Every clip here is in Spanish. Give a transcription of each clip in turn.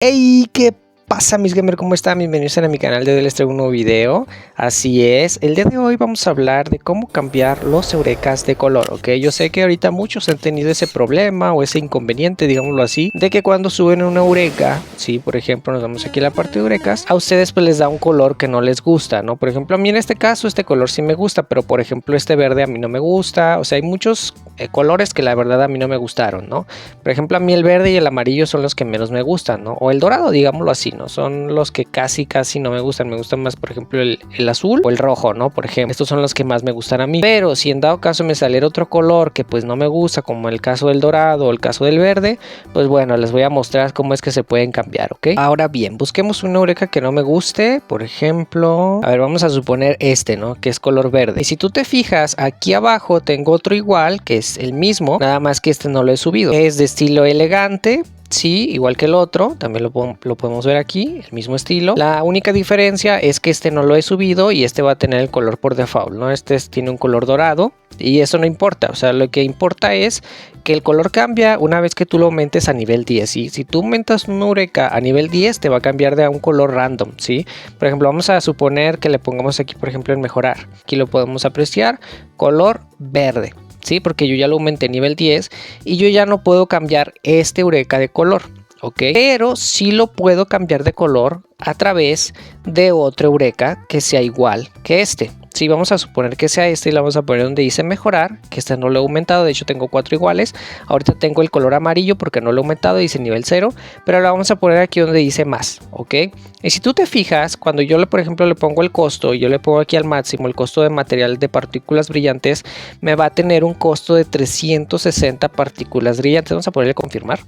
Hey, ¿qué pasa mis gamers? ¿Cómo están? Bienvenidos a mi canal. De hoy les traigo un nuevo video. Así es, el día de hoy vamos a hablar de cómo cambiar los eurekas de color, ¿ok? Yo sé que ahorita muchos han tenido ese problema o ese inconveniente, digámoslo así, de que cuando suben una eureka, sí, por ejemplo, nos vamos aquí a la parte de eurekas, a ustedes pues les da un color que no les gusta, ¿no? Por ejemplo, a mí en este caso este color sí me gusta, pero por ejemplo este verde a mí no me gusta. O sea, hay muchos colores que la verdad a mí no me gustaron, ¿no? Por ejemplo, a mí el verde y el amarillo son los que menos me gustan, ¿no? O el dorado, digámoslo así, ¿no? Son los que casi no me gustan. Me gustan más, por ejemplo, el azul o el rojo, ¿no? Por ejemplo, estos son los que más me gustan a mí. Pero si en dado caso me saliera otro color que pues no me gusta, como el caso del dorado o el caso del verde, pues bueno, les voy a mostrar cómo es que se pueden cambiar, ¿ok? Ahora bien, busquemos una eureka que no me guste. Por ejemplo, a ver, vamos a suponer este, ¿no? Que es color verde. Y si tú te fijas, aquí abajo tengo otro igual, que es el mismo, nada más que este no lo he subido. Es de estilo elegante. Sí, igual que el otro, también lo podemos ver aquí, el mismo estilo. La única diferencia es que este no lo he subido y este va a tener el color por default, ¿no? Este tiene un color dorado y eso no importa. O sea, lo que importa es que el color cambia una vez que tú lo aumentes a nivel 10. ¿Sí? Si tú aumentas una eureka a nivel 10, te va a cambiar de un color random, ¿sí? Por ejemplo, vamos a suponer que le pongamos aquí, por ejemplo, en mejorar. Aquí lo podemos apreciar, color verde. Sí, porque yo ya lo aumenté a nivel 10 y yo ya no puedo cambiar este eureka de color, ¿ok? Pero sí lo puedo cambiar de color a través de otro eureka que sea igual que este. Sí, vamos a suponer que sea este y lo vamos a poner donde dice mejorar, que este no lo he aumentado, de hecho tengo 4 iguales. Ahorita tengo el color amarillo porque no lo he aumentado, dice nivel 0, pero lo vamos a poner aquí donde dice más, ¿ok? Y si tú te fijas, cuando yo por ejemplo le pongo el costo y yo le pongo aquí al máximo el costo de material de partículas brillantes, me va a tener un costo de 360 partículas brillantes. Vamos a ponerle confirmar.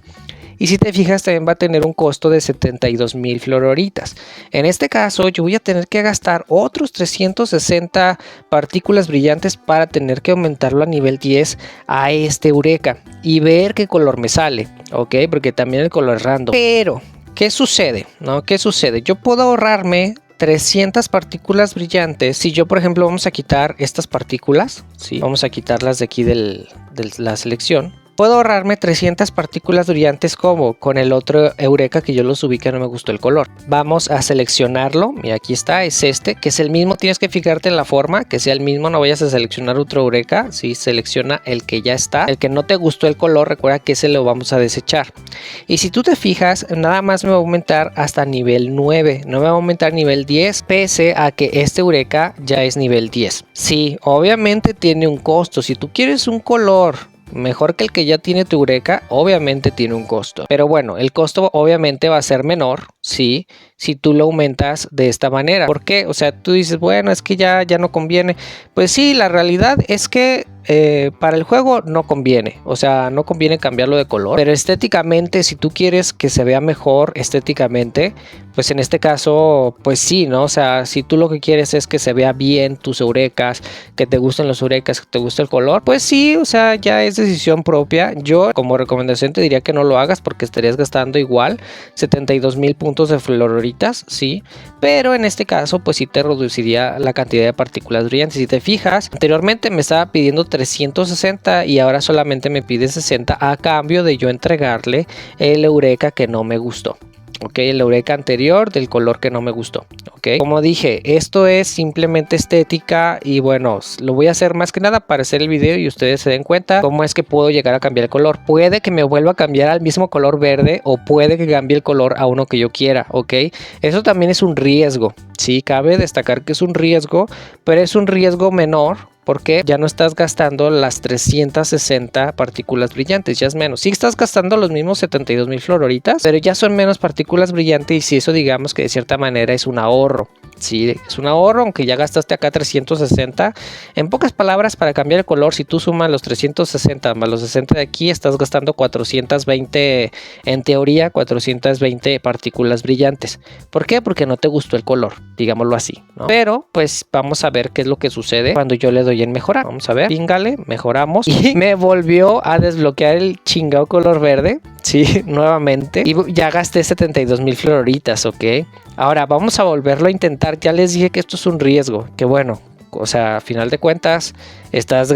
Y si te fijas, también va a tener un costo de 72,000 flororitas. En este caso, yo voy a tener que gastar otros 360 partículas brillantes para tener que aumentarlo a nivel 10 a este eureka y ver qué color me sale, ¿ok? Porque también el color es random. Pero, ¿qué sucede? ¿No? ¿Qué sucede? Yo puedo ahorrarme 300 partículas brillantes. Si yo, por ejemplo, vamos a quitar estas partículas, ¿sí? Vamos a quitarlas de aquí de la selección. Puedo ahorrarme 300 partículas brillantes como con el otro eureka que yo lo subí que no me gustó el color. Vamos a seleccionarlo. Mira, aquí está, es este, que es el mismo. Tienes que fijarte en la forma, que sea el mismo. No vayas a seleccionar otro eureka. Sí, selecciona el que ya está. El que no te gustó el color, recuerda que ese lo vamos a desechar. Y si tú te fijas, nada más me va a aumentar hasta nivel 9. No me va a aumentar nivel 10, pese a que este eureka ya es nivel 10. Sí, obviamente tiene un costo. Si tú quieres un color mejor que el que ya tiene tu eureka, obviamente tiene un costo. Pero bueno, el costo obviamente va a ser menor, ¿sí? Si tú lo aumentas de esta manera. ¿Por qué? O sea, tú dices, bueno, es que ya no conviene. Pues sí, la realidad es que para el juego no conviene. O sea, no conviene cambiarlo de color. Pero estéticamente, si tú quieres que se vea mejor estéticamente, pues en este caso, pues sí, ¿no? O sea, si tú lo que quieres es que se vea bien tus eurekas, que te gusten los eurekas, que te guste el color, pues sí, o sea, ya es decisión propia. Yo como recomendación te diría que no lo hagas porque estarías gastando igual 72,000 puntos de flororitas, sí. Pero en este caso, pues sí te reduciría la cantidad de partículas brillantes. Si te fijas, anteriormente me estaba pidiendo 360 y ahora solamente me pide 60 a cambio de yo entregarle el eureka que no me gustó. Ok, el eureka anterior del color que no me gustó. Ok, como dije, esto es simplemente estética y bueno, lo voy a hacer más que nada para hacer el video y ustedes se den cuenta cómo es que puedo llegar a cambiar el color. Puede que me vuelva a cambiar al mismo color verde o puede que cambie el color a uno que yo quiera. Ok, eso también es un riesgo. Sí, cabe destacar que es un riesgo, pero es un riesgo menor. Porque ya no estás gastando las 360 partículas brillantes, ya es menos. Sí estás gastando los mismos 72,000 flororitas, pero ya son menos partículas brillantes y si eso digamos que de cierta manera es un ahorro. Sí, es un ahorro, aunque ya gastaste acá 360. En pocas palabras, para cambiar el color, si tú sumas los 360 más los 60 de aquí, estás gastando 420, en teoría, 420 partículas brillantes. ¿Por qué? Porque no te gustó el color, digámoslo así, ¿no? Pero, pues, vamos a ver qué es lo que sucede cuando yo le doy en mejorar. Vamos a ver, píngale, mejoramos. Y me volvió a desbloquear el chingado color verde. Sí, nuevamente. Y ya gasté 72,000 flororitas, ¿ok? Ahora vamos a volverlo a intentar. Ya les dije que esto es un riesgo. Que bueno, O sea, a final de cuentas, estás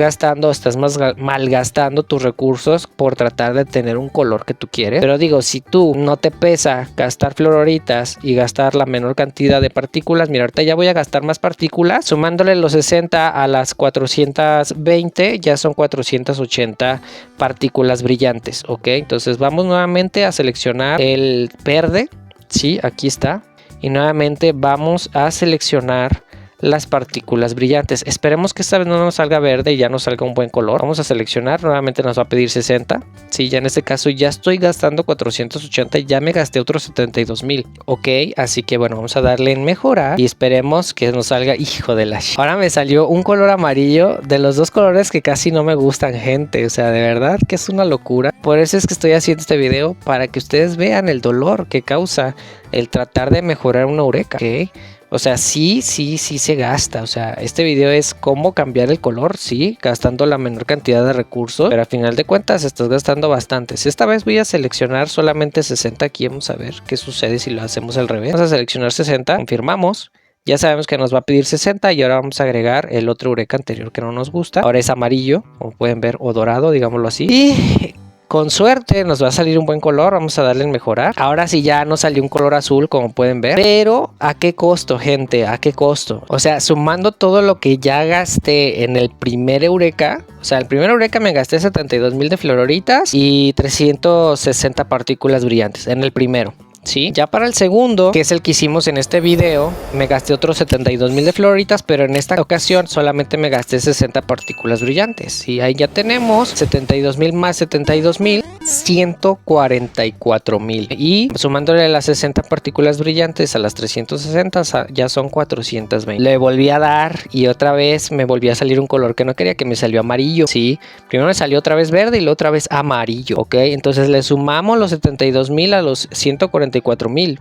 malgastando tus recursos por tratar de tener un color que tú quieres. Pero digo, si tú no te pesa gastar fluororitas y gastar la menor cantidad de partículas, mira, ahorita ya voy a gastar más partículas. Sumándole los 60 a las 420, ya son 480 partículas brillantes, ¿ok? Entonces vamos nuevamente a seleccionar el verde. Sí, aquí está. Y nuevamente vamos a seleccionar las partículas brillantes. Esperemos que esta vez no nos salga verde y ya nos salga un buen color. Vamos a seleccionar, nuevamente nos va a pedir 60. Sí, ya en este caso ya estoy gastando 480 y ya me gasté otros 72,000. Ok, así que bueno, vamos a darle en mejorar y esperemos que nos salga, hijo de la ahora me salió un color amarillo, de los dos colores que casi no me gustan, gente. O sea, de verdad que es una locura. Por eso es que estoy haciendo este video, para que ustedes vean el dolor que causa el tratar de mejorar una Eureka. Ok. O sea, sí se gasta. O sea, este video es cómo cambiar el color, sí, gastando la menor cantidad de recursos, pero a final de cuentas estás gastando bastantes. Esta vez voy a seleccionar solamente 60 aquí. Vamos a ver qué sucede si lo hacemos al revés. Vamos a seleccionar 60, confirmamos. Ya sabemos que nos va a pedir 60 y ahora vamos a agregar el otro Eureka anterior que no nos gusta. Ahora es amarillo, como pueden ver, o dorado, digámoslo así. Y con suerte nos va a salir un buen color. Vamos a darle en mejorar. Ahora sí ya nos salió un color azul, como pueden ver. Pero ¿a qué costo, gente? ¿A qué costo? O sea, sumando todo lo que ya gasté en el primer Eureka. O sea, el primer Eureka me gasté 72,000 de fluororitas y 360 partículas brillantes en el primero. Sí, ya para el segundo, que es el que hicimos en este video, me gasté otros 72,000 de fluororitas, pero en esta ocasión solamente me gasté 60 partículas brillantes. Y ahí ya tenemos 72,000 más 72,000, 144,000. Y sumándole las 60 partículas brillantes a las 360, ya son 420. Le volví a dar y otra vez me volvió a salir un color que no quería, que me salió amarillo. Sí, primero me salió otra vez verde y luego otra vez amarillo. Ok, entonces le sumamos los 72,000 a los 144,000.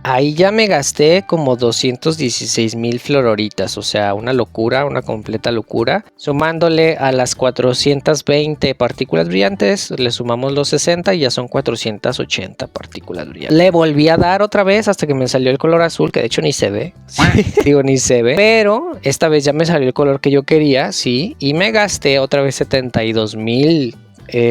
Ahí ya me gasté como 216,000 fluororitas. O sea, una locura, una completa locura. Sumándole a las 420 partículas brillantes, le sumamos los 60 y ya son 480 partículas brillantes. Le volví a dar otra vez hasta que me salió el color azul, que de hecho ni se ve. Digo, ni se ve. Pero esta vez ya me salió el color que yo quería, sí. Y me gasté otra vez 72,000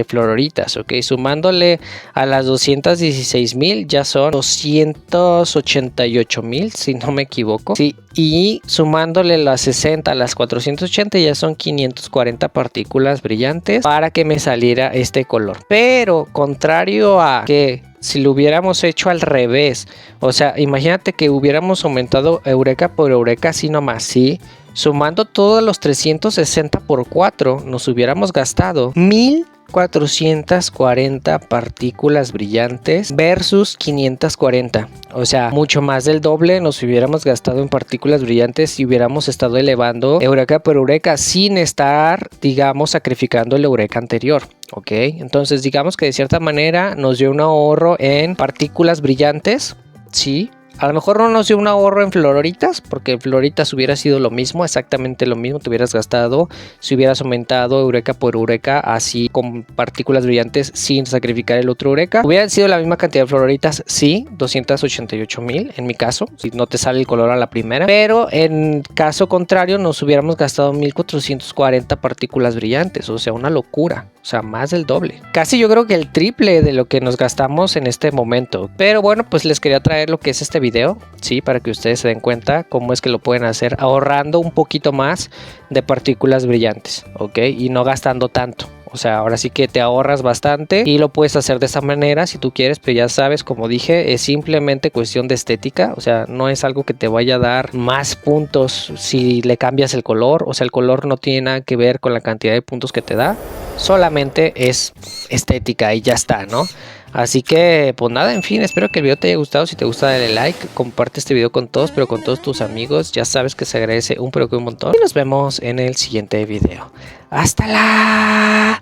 fluororitas, ok, sumándole a las 216,000 ya son 288,000 si no me equivoco, sí, y sumándole las 60 a las 480 ya son 540 partículas brillantes para que me saliera este color. Pero contrario a que si lo hubiéramos hecho al revés, o sea, imagínate que hubiéramos aumentado Eureka por Eureka así nomás, sí, sumando todos los 360 por 4 nos hubiéramos gastado 1440 partículas brillantes versus 540. O sea, mucho más del doble nos hubiéramos gastado en partículas brillantes si hubiéramos estado elevando Eureka por Eureka sin estar, digamos, sacrificando el Eureka anterior. Ok, entonces digamos que de cierta manera nos dio un ahorro en partículas brillantes. Sí. A lo mejor no nos dio un ahorro en fluororitas, porque en fluororitas hubiera sido lo mismo, exactamente lo mismo te hubieras gastado si hubieras aumentado Eureka por Eureka así con partículas brillantes sin sacrificar el otro Eureka. Hubieran sido la misma cantidad de fluororitas, sí, 288,000 en mi caso, si no te sale el color a la primera, pero en caso contrario nos hubiéramos gastado 1440 partículas brillantes, o sea, una locura. O sea, más del doble. Casi yo creo que el triple de lo que nos gastamos en este momento. Pero bueno, pues les quería traer lo que es este video, sí, para que ustedes se den cuenta cómo es que lo pueden hacer ahorrando un poquito más de partículas brillantes, ¿ok? Y no gastando tanto. O sea, ahora sí que te ahorras bastante y lo puedes hacer de esa manera si tú quieres, pero ya sabes, como dije, es simplemente cuestión de estética. O sea, no es algo que te vaya a dar más puntos si le cambias el color. O sea, el color no tiene nada que ver con la cantidad de puntos que te da. Solamente es estética y ya está, ¿no? Así que, pues nada, en fin, espero que el video te haya gustado. Si te gusta, dale like, comparte este video con todos, pero con todos tus amigos. Ya sabes que se agradece un pero que un montón. Y nos vemos en el siguiente video. ¡Hasta la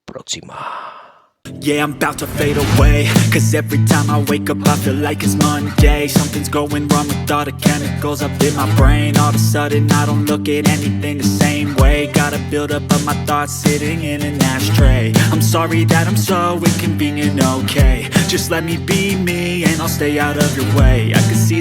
próxima! Yeah, I'm about to fade away, cause every time I wake up I feel like it's Monday. Something's going wrong with all the chemicals up in my brain. All of a sudden I don't look at anything the same way. Got a build up of my thoughts sitting in an ashtray. I'm sorry that I'm so inconvenient, okay. Just let me be me and I'll stay out of your way. I can see